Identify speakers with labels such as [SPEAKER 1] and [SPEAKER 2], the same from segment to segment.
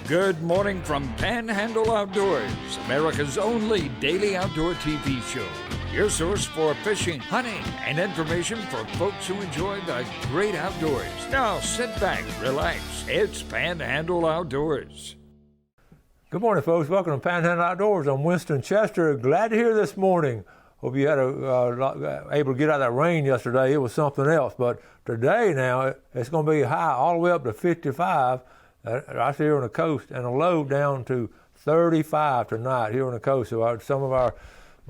[SPEAKER 1] Good morning from Panhandle Outdoors, America's only daily outdoor TV show. Your source for fishing, hunting, and information for folks who enjoy the great outdoors. Now sit back, relax. It's Panhandle Outdoors.
[SPEAKER 2] Good morning, folks. Welcome to Panhandle Outdoors. I'm Winston Chester. Glad to hear this morning. Hope you had able to get out of that rain yesterday. It was something else. But today now, it's going to be high all the way up to 55 right here on the coast, and a low down to 35 tonight here on the coast. So some of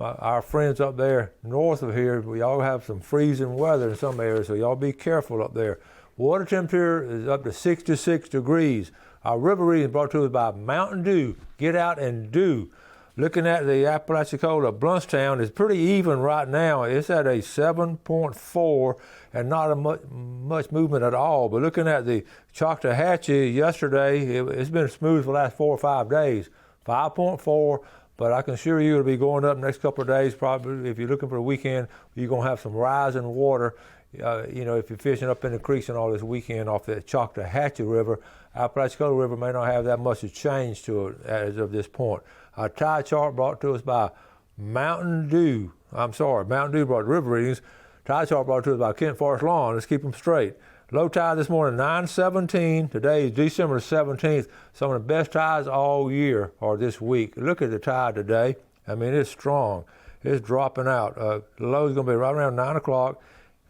[SPEAKER 2] our friends up there north of here, we all have some freezing weather in some areas, so y'all be careful up there. Water temperature is up to 66 degrees. Our river reading is brought to us by Mountain Dew. Get out and do. Looking at the Apalachicola Bluntstown, it's pretty even right now. It's at a 7.4 and not much movement at all. But looking at the Choctawhatchee yesterday, it's been smooth for the last 4 or 5 days. 5.4, but I can assure you it'll be going up the next couple of days. Probably if you're looking for a weekend, you're going to have some rising water. If you're fishing up in the creeks and all this weekend off the Choctawhatchee River, Apalachicola River may not have that much of change to it as of this point. Our tide chart brought to us by Mountain Dew. Mountain Dew brought the river readings. Tide chart brought to us by Kent Forest Lawn. Let's keep them straight. Low tide this morning, 9:17. Today is December 17th. Some of the best tides all year are this week. Look at the tide today. I mean, it's strong. It's dropping out. The low is going to be right around 9 o'clock.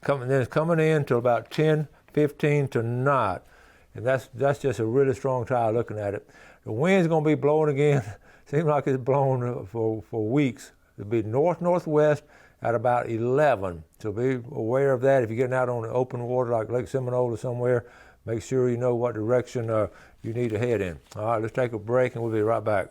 [SPEAKER 2] It's coming in till about 10:15 tonight. And that's just a really strong tide looking at it. The wind's going to be blowing again. Seems like it's blown for weeks. It'll be north-northwest at about 11. So be aware of that. If you're getting out on the open water like Lake Seminole or somewhere, make sure you know what direction you need to head in. All right, let's take a break and we'll be right back.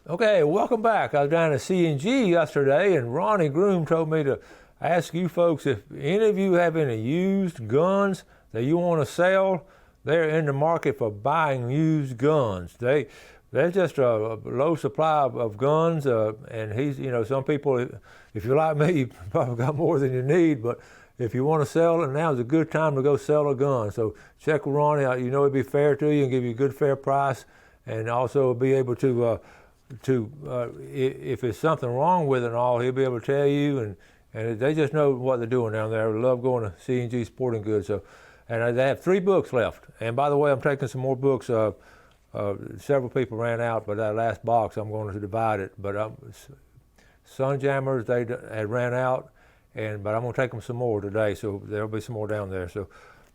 [SPEAKER 2] Okay, welcome back. I was down at C&G yesterday, and Ronnie Groom told me to ask you folks if any of you have any used guns that you want to sell. They're in the market for buying used guns. There's just a low supply of guns, and some people, if you're like me, you probably got more than you need, but if you want to sell it, now's a good time to go sell a gun. So check with Ronnie. It'd be fair to you and give you a good, fair price, and also be able to if there's something wrong with it and all, he'll be able to tell you, and they just know what they're doing down there. I love going to C&G Sporting Goods. And they have 3 books left. And by the way, I'm taking some more books. Several people ran out, but that last box, I'm going to divide it. But Sunjammers, they had ran out, but I'm going to take them some more today, so there'll be some more down there. So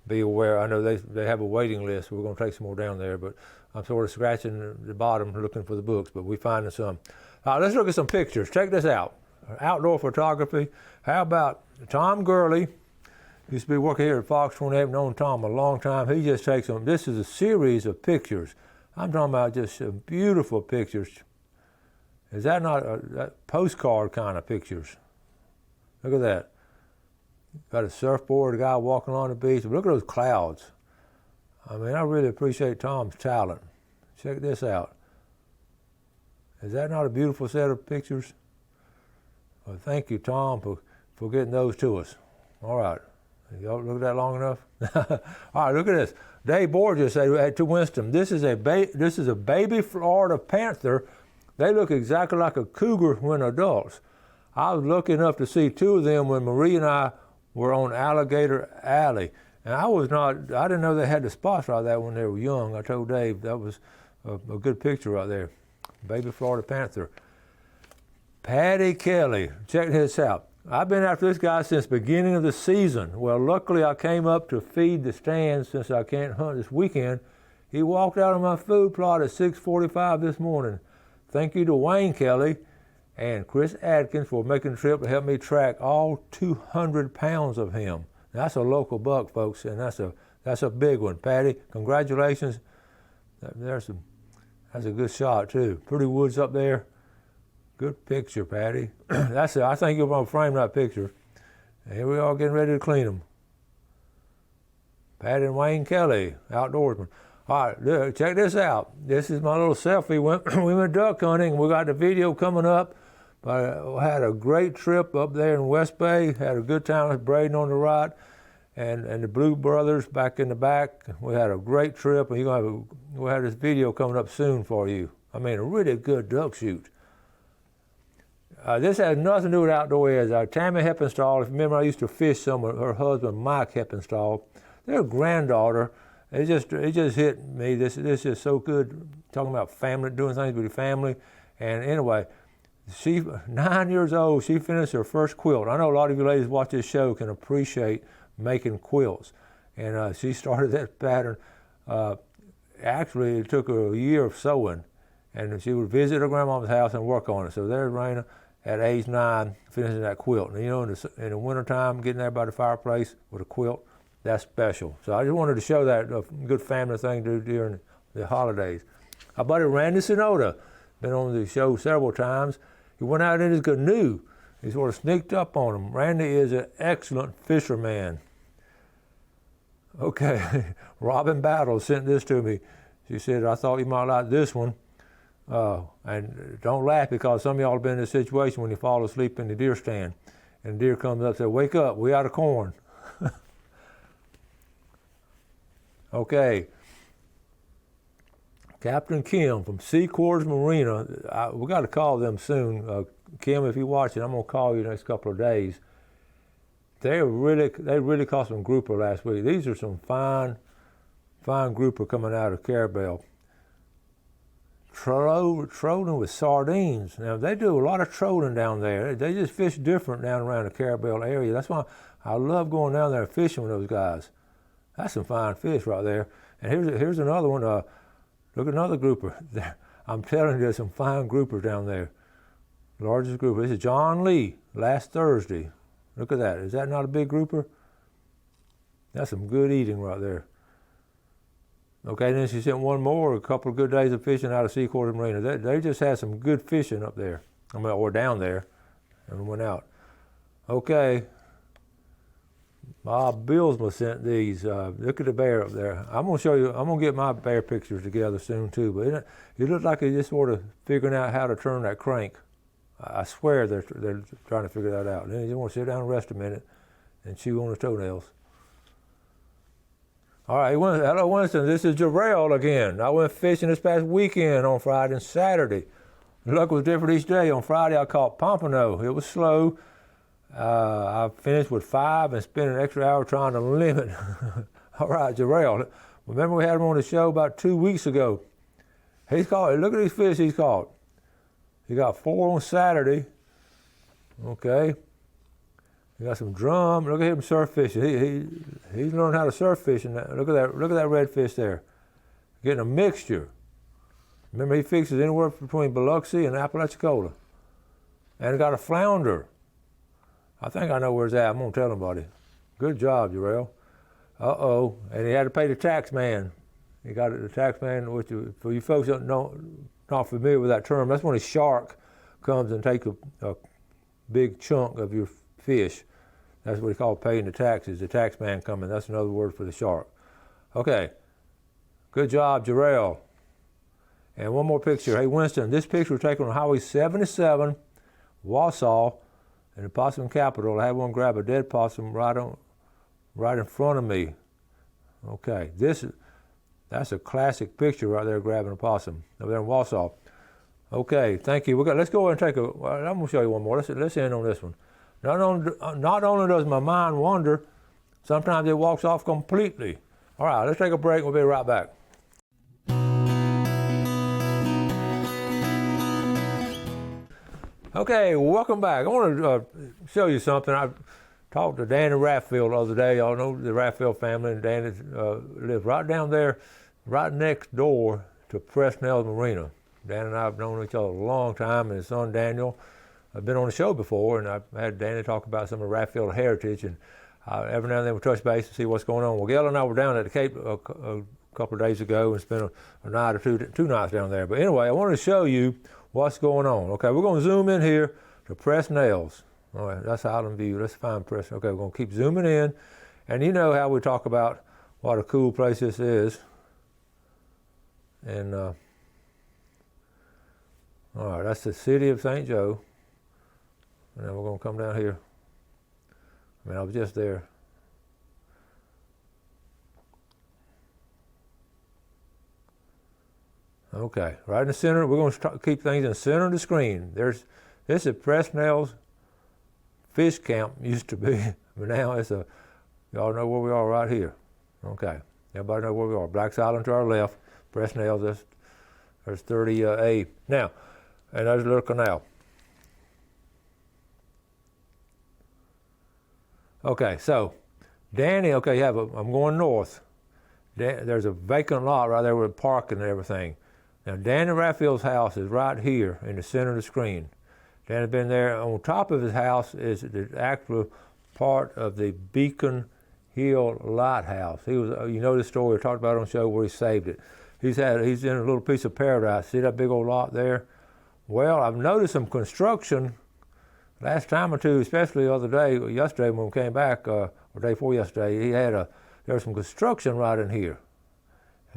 [SPEAKER 2] be aware. I know they have a waiting list, so we're going to take some more down there. But I'm sort of scratching the bottom looking for the books, but we're finding some. All right, let's look at some pictures. Check this out. Outdoor photography. How about Tom Gurley? Used to be working here at Fox 28, known Tom a long time. He just takes them. This is a series of pictures. I'm talking about just beautiful pictures. Is that not a postcard kind of pictures? Look at that. Got a surfboard, a guy walking on the beach. Look at those clouds. I mean, I really appreciate Tom's talent. Check this out. Is that not a beautiful set of pictures? Well, thank you, Tom, for getting those to us. All right. Y'all look at that long enough? All right, look at this. Dave Borges said to Winston, this is a baby Florida Panther. They look exactly like a cougar when adults. I was lucky enough to see 2 of them when Marie and I were on Alligator Alley. And I didn't know they had the spots like that when they were young. I told Dave that was a good picture right there. Baby Florida Panther. Patty Kelly, check this out. I've been after this guy since the beginning of the season. Well, luckily I came up to feed the stands since I can't hunt this weekend. He walked out on my food plot at 6:45 this morning. Thank you to Wayne Kelly and Chris Adkins for making the trip to help me track all 200 pounds of him. That's a local buck, folks, and that's a big one. Patty, congratulations. That's a good shot too. Pretty woods up there. Good picture, Patty. I think you're going to frame that picture. And here we are getting ready to clean them. Patty and Wayne Kelly, outdoorsman. All right, look, check this out. This is my little selfie. We went duck hunting. We got the video coming up. But I had a great trip up there in West Bay. Had a good time with Braden on the right. and the Blue Brothers back in the back. We had a great trip, and we'll have this video coming up soon for you. I mean, a really good duck shoot. This has nothing to do with outdoor eds. Tammy Heppenstall, if you remember, I used to fish some with her husband, Mike Heppenstall. Their granddaughter, it just hit me. This is so good, talking about family, doing things with your family. And anyway, she's 9 years old. She finished her first quilt. I know a lot of you ladies watch this show can appreciate making quilts. And she started that pattern. Actually, it took her a year of sewing. And she would visit her grandmama's house and work on it. So there's Raina at age 9 finishing that quilt. And you know, in the wintertime, getting there by the fireplace with a quilt, that's special. So I just wanted to show that a good family thing to do during the holidays. Our buddy Randy Sonoda, been on the show several times. He went out in his canoe. He sort of sneaked up on him. Randy is an excellent fisherman. Okay, Robin Battle sent this to me. She said, I thought you might like this one. And don't laugh, because some of y'all have been in this situation when you fall asleep in the deer stand and the deer comes up and says, wake up, we out of corn. Okay. Captain Kim from Seacourts Marina. We got to call them soon. Kim, if you're watching, I'm going to call you the next couple of days. They really caught some grouper last week. These are some fine grouper coming out of Carabel. Trolling with sardines. Now, they do a lot of trolling down there. They just fish different down around the Carabel area. That's why I love going down there and fishing with those guys. That's some fine fish right there. And here's another one. Look at another grouper. I'm telling you, there's some fine groupers down there. Largest grouper. This is John Lee, last Thursday. Look at that. Is that not a big grouper? That's some good eating right there. Okay, then she sent one more, a couple of good days of fishing out of Seacourts Marina. They just had some good fishing up there, or down there, and went out. Okay, Bob Billsma sent these. Look at the bear up there. I'm going to show you, I'm going to get my bear pictures together soon too, but it looks like they're just sort of figuring out how to turn that crank. I swear they're trying to figure that out. Then you just want to sit down and rest a minute and chew on the toenails. All right, hello Winston, this is Jarrell again. I went fishing this past weekend on Friday and Saturday. The luck was different each day. On Friday I caught pompano. It was slow. I finished with 5 and spent an extra hour trying to limit. All right, Jarrell, remember we had him on the show about 2 weeks ago. He's caught, look at these fish he's caught. He got 4 on Saturday. Okay. He got some drum. Look at him surf fishing. He's learned how to surf fish. Look at that redfish there. Getting a mixture. Remember, he fixes anywhere between Biloxi and Apalachicola. And he got a flounder. I think I know where it's at. I'm gonna tell somebody. Good job, Jarrell. Uh-oh, and he had to pay the tax man. He got the tax man, which for you folks that not familiar with that term, that's when a shark comes and takes a big chunk of your fish. That's what we call paying the taxes. The tax man coming. That's another word for the shark. Okay. Good job, Jarrell. And one more picture. Hey, Winston, this picture was taken on Highway 77, Wausau, in the possum capital. I had one grab a dead possum right in front of me. Okay. That's a classic picture right there, grabbing a possum over there in Wausau. Okay, thank you. Let's go ahead and I'm going to show you one more. Let's end on this one. Not only does my mind wander, sometimes it walks off completely. All right, let's take a break. We'll be right back. Okay, welcome back. I want to show you something. I talked to Danny Rafffield the other day. Y'all know the Rafffield family, and Danny lives right down there, right next door to Fresnel Marina. Dan and I have known each other a long time, and his son Daniel have been on the show before, and I've had Danny talk about some of Rafffield heritage, and every now and then we touch base and see what's going on. Well, Gail and I were down at the Cape a couple of days ago and spent a night or two nights down there. But anyway, I wanted to show you what's going on. Okay, we're going to zoom in here to Fresnel's. All right, that's Island View. Let's find Fresnel. Okay, we're going to keep zooming in, and you know how we talk about what a cool place this is. And all right, that's the city of St. Joe. And then we're going to come down here. I mean, I was just there. Okay, right in the center. We're going to keep things in the center of the screen. This is Fresnel's fish camp used to be, but now it's a, y'all know where we are right here. Okay, everybody know where we are. Black's Island to our left, Fresnel's, there's 30A. Now, and there's a little canal. Okay, so Danny, okay, I'm going north. There's a vacant lot right there with parking and everything. Now, Danny Raffield's house is right here in the center of the screen. Danny's been there. On top of his house is the actual part of the Beacon Hill Lighthouse. He was, you know the story, we talked about it on the show where he saved it. He's in a little piece of paradise. See that big old lot there? Well, I've noticed some construction last time or two, especially the other day, yesterday when we came back, or day before yesterday, there was some construction right in here.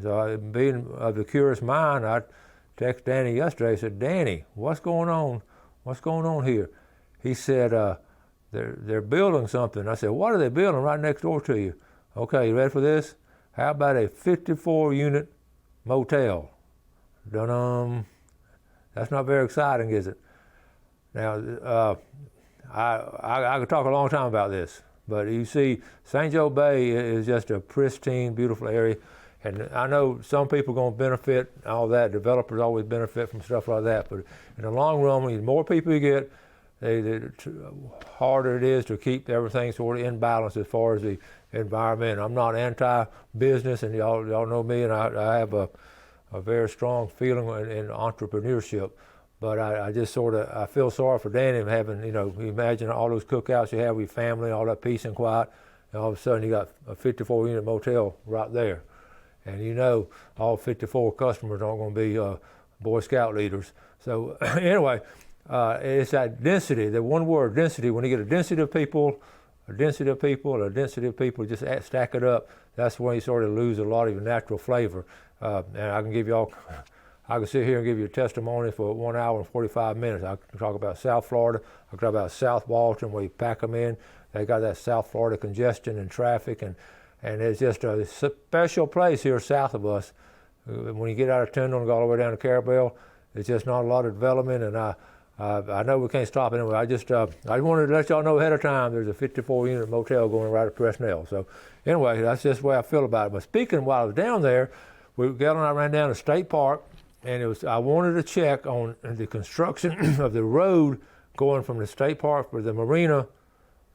[SPEAKER 2] So being of the curious mind, I texted Danny yesterday, said, Danny, what's going on? What's going on here? He said, they're building something. I said, what are they building right next door to you? Okay, you ready for this? How about a 54-unit motel? Dun-dum. That's not very exciting, is it? Now, I could talk a long time about this, but you see, St. Joe Bay is just a pristine, beautiful area, and I know some people are going to benefit, all that, developers always benefit from stuff like that, but in the long run, when the more people you get, the harder it is to keep everything sort of in balance as far as the environment. I'm not anti-business, and y'all know me, and I have a very strong feeling in entrepreneurship. But I just sort of, I feel sorry for Danny having, you know, imagine all those cookouts you have with your family, all that peace and quiet, and all of a sudden you got a 54-unit motel right there. And you know all 54 customers aren't going to be Boy Scout leaders. So anyway, it's that density, the one word, density. When you get a density of people, just stack it up, that's when you sort of lose a lot of your natural flavor. And I can give y'all, I can sit here and give you a testimony for 1 hour and 45 minutes. I can talk about South Florida. I can talk about South Walton, where you pack them in. They got that South Florida congestion and traffic, and it's just a special place here south of us. When you get out of Tyndall and go all the way down to Carabel, it's just not a lot of development, and I know we can't stop anyway. I just wanted to let y'all know ahead of time there's a 54-unit motel going right at Fresnel. So anyway, that's just the way I feel about it. But speaking, while I was down there, Gail and I ran down to State Park, and I wanted to check on the construction of the road going from the State Park for the marina,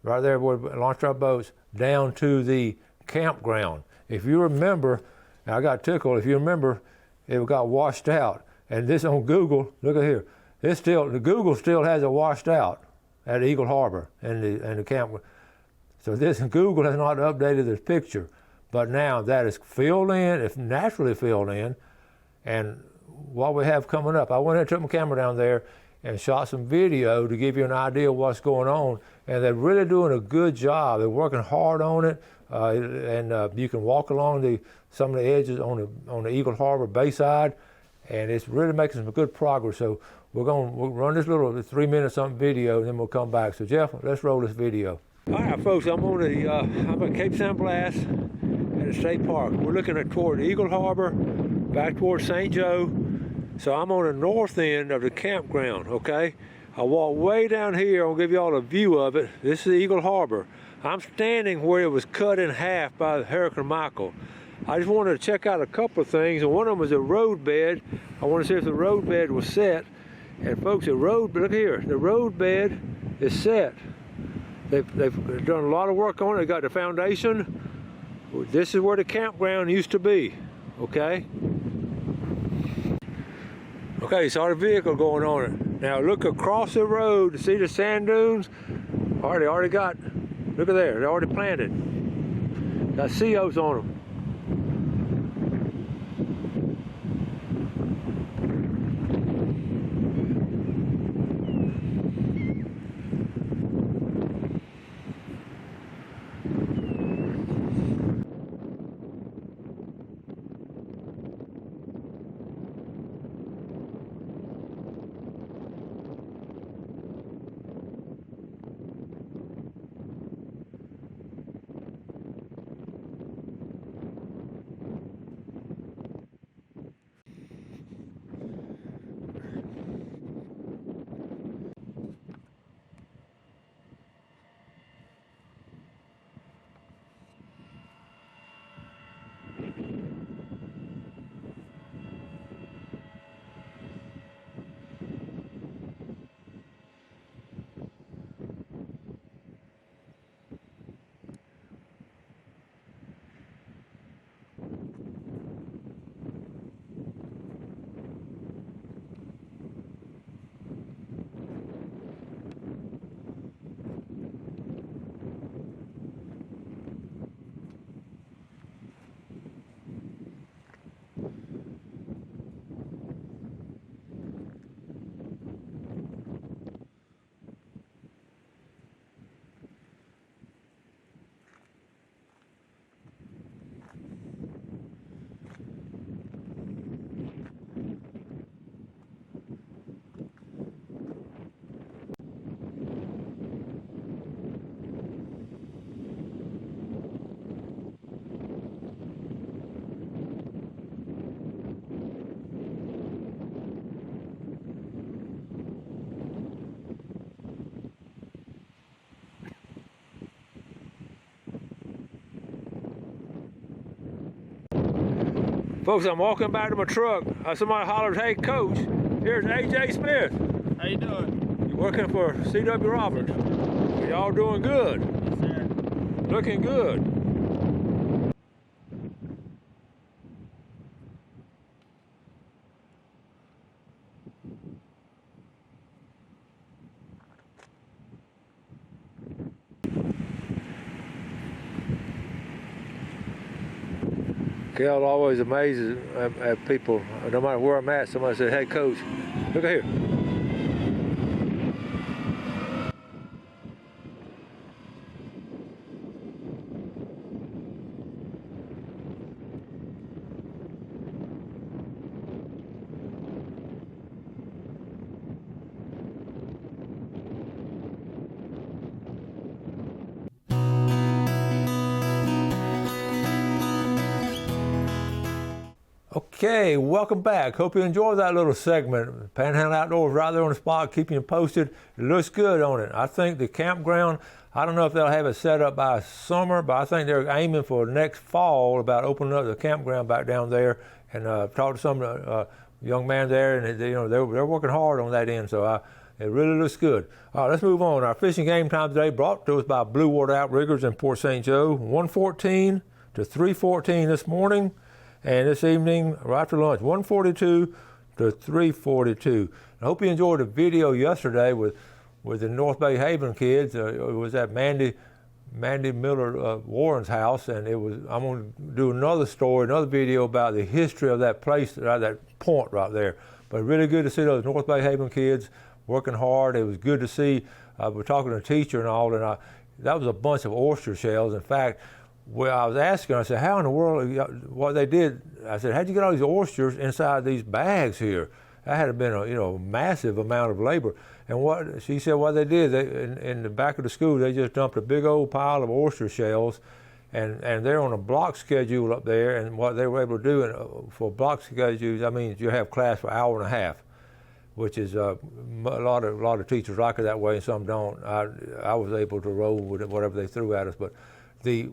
[SPEAKER 2] right there where we launched our boats, down to the campground. If you remember, and I got tickled, if you remember, it got washed out. And this on Google, look at here, the Google still has it washed out at Eagle Harbor and the campground. So this Google has not updated this picture, but now that is filled in, it's naturally filled in, and what we have coming up, I went and took my camera down there and shot some video to give you an idea of what's going on, and they're really doing a good job. They're working hard on it, and you can walk along some of the edges on the Eagle Harbor Bayside, and it's really making some good progress. So we'll run this little 3-minute something video, and then we'll come back. So Jeff, let's roll this video. All right, folks, I'm at Cape San Blas at the state park. We're looking toward Eagle Harbor, back toward St. Joe. So I'm on the north end of the campground, okay? I walk way down here. I'll give you all a view of it. This is Eagle Harbor. I'm standing where it was cut in half by Hurricane Michael. I just wanted to check out a couple of things, and one of them was a road bed. I want to see if the road bed was set. And folks, look here, the road bed is set. They've done a lot of work on it. They got the foundation. This is where the campground used to be, okay? Okay, saw the vehicle going on it. Now look across the road to see the sand dunes. They already got, look at there, they're already planted. Got COs on them. Folks, I'm walking back to my truck. Somebody hollered, "Hey, Coach, here's A.J. Smith."
[SPEAKER 3] How you doing?
[SPEAKER 2] You working for C.W. Roberts? Y'all doing good?
[SPEAKER 3] Yes, sir.
[SPEAKER 2] Looking good. Cal always amazes at people. No matter where I'm at, somebody said, "Hey, Coach, look at here." Okay, welcome back. Hope you enjoyed that little segment. Panhandle Outdoors right there on the spot, keeping you posted. It looks good on it. I think the campground, I don't know if they'll have it set up by summer, but I think they're aiming for next fall about opening up the campground back down there. And talked to some young man there, and they're working hard on that end. So it really looks good. All right, let's move on. Our fishing game time today brought to us by Blue Water Outriggers in Port St. Joe, 114 to 314 this morning. And this evening, right after lunch, 142 to 342. I hope you enjoyed the video yesterday with the North Bay Haven kids. It was at Mandy Miller Warren's house, and I'm going to do another video about the history of that place, that point right there. But really good to see those North Bay Haven kids working hard. It was good to see. We're talking to a teacher and all, and that was a bunch of oyster shells. In fact, well, I was asking, I said, how in the world, what they did, I said, how'd you get all these oysters inside these bags here? That had been a massive amount of labor. And she said what they did, in the back of the school, they just dumped a big old pile of oyster shells, and they're on a block schedule up there, and what they were able to do for block schedules, I mean, you have class for an hour and a half, which is a lot of teachers like it that way, and some don't. I was able to roll with it, whatever they threw at us, but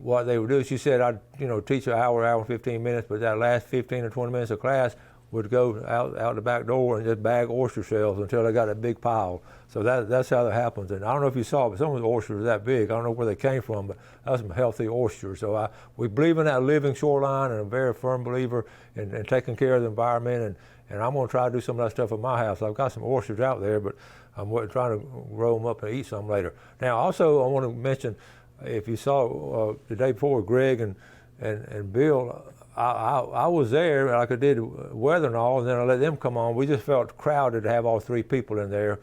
[SPEAKER 2] what they would do, she said, I'd teach an hour and 15 minutes, but that last 15 or 20 minutes of class would go out the back door and just bag oyster shells until they got a big pile. So that's how that happens. And I don't know if you saw, but some of the oysters are that big. I don't know where they came from, but that was some healthy oysters. So we believe in that living shoreline, and I'm a very firm believer in taking care of the environment. And I'm going to try to do some of that stuff at my house. I've got some oysters out there, but I'm trying to roll them up and eat some later. Now, also, I want to mention, if you saw the day before, Greg and Bill, I was there like I did weather and all, and then I let them come on. We just felt crowded to have all three people in there,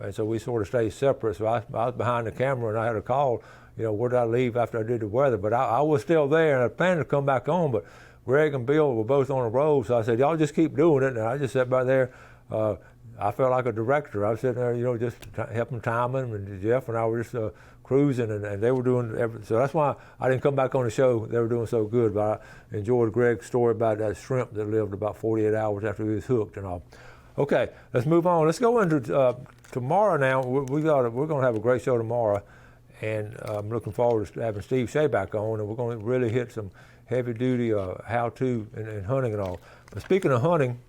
[SPEAKER 2] and so we sort of stayed separate. So I was behind the camera, and I had a call, where did I leave after I did the weather? But I was still there, and I planned to come back on, but Greg and Bill were both on a roll, so I said, y'all just keep doing it, and I just sat back there. I felt like a director. I was sitting there, just helping timing, and Jeff and I were just cruising, and they were doing everything. So that's why I didn't come back on the show. They were doing so good, but I enjoyed Greg's story about that shrimp that lived about 48 hours after he was hooked and all. Okay, let's move on. Let's go into tomorrow now. We're going to have a great show tomorrow, and I'm looking forward to having Steve Shea back on, and we're going to really hit some heavy-duty how-to and hunting and all. But speaking of hunting,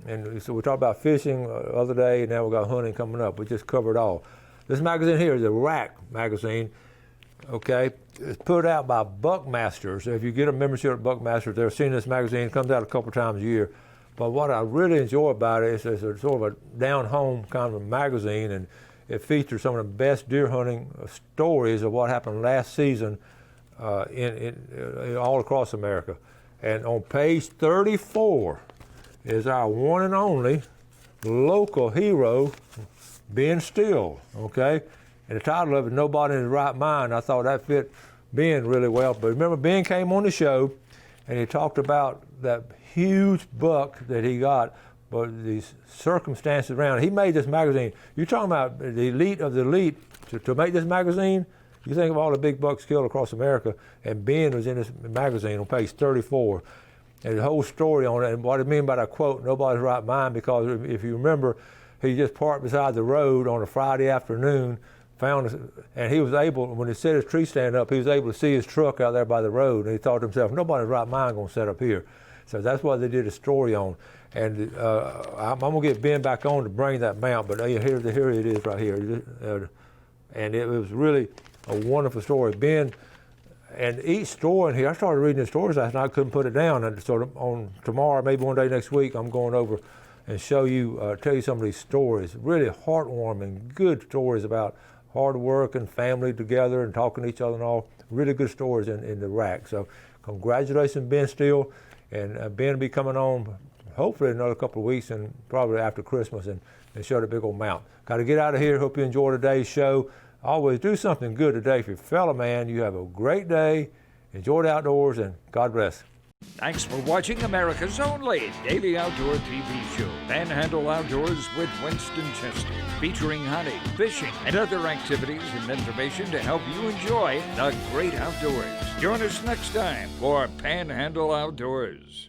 [SPEAKER 2] and so we talked about fishing the other day, and now we got hunting coming up. We just covered all. This magazine here is a Rack magazine, okay? It's put out by Buckmaster. So if you get a membership at Buckmaster, they're seeing this magazine. It comes out a couple times a year. But what I really enjoy about it is it's a sort of a down-home kind of a magazine, and it features some of the best deer hunting stories of what happened last season in all across America. And on page 34 is our one and only local hero, Ben Still, okay? And the title of it, Nobody in His Right Mind. I thought that fit Ben really well. But remember, Ben came on the show, and he talked about that huge buck that he got, but these circumstances around it. He made this magazine. You're talking about the elite of the elite to make this magazine. You think of all the big bucks killed across America, and Ben was in this magazine on page 34. And the whole story on it, and what I mean by that quote, nobody's right mind, because if you remember, he just parked beside the road on a Friday afternoon, and he was able, when he set his tree stand up, he was able to see his truck out there by the road, and he thought to himself, nobody's right mind going to set up here. So that's what they did a story on. And I'm going to get Ben back on to bring that mount, but here it is right here. And it was really a wonderful story. Ben, and each story in here, I started reading the stories last night, I couldn't put it down. And so on tomorrow, maybe one day next week, I'm going over and tell you some of these stories. Really heartwarming, good stories about hard work and family together and talking to each other and all. Really good stories in the rack. So congratulations, Ben Steele. And Ben will be coming on hopefully in another couple of weeks and probably after Christmas and show the big old mount. Got to get out of here. Hope you enjoy today's show. Always do something good today for your fellow man. You have a great day. Enjoy the outdoors, and God bless.
[SPEAKER 1] Thanks for watching America's only daily outdoor TV show, Panhandle Outdoors with Winston Chester, featuring hunting, fishing, and other activities and information to help you enjoy the great outdoors. Join us next time for Panhandle Outdoors.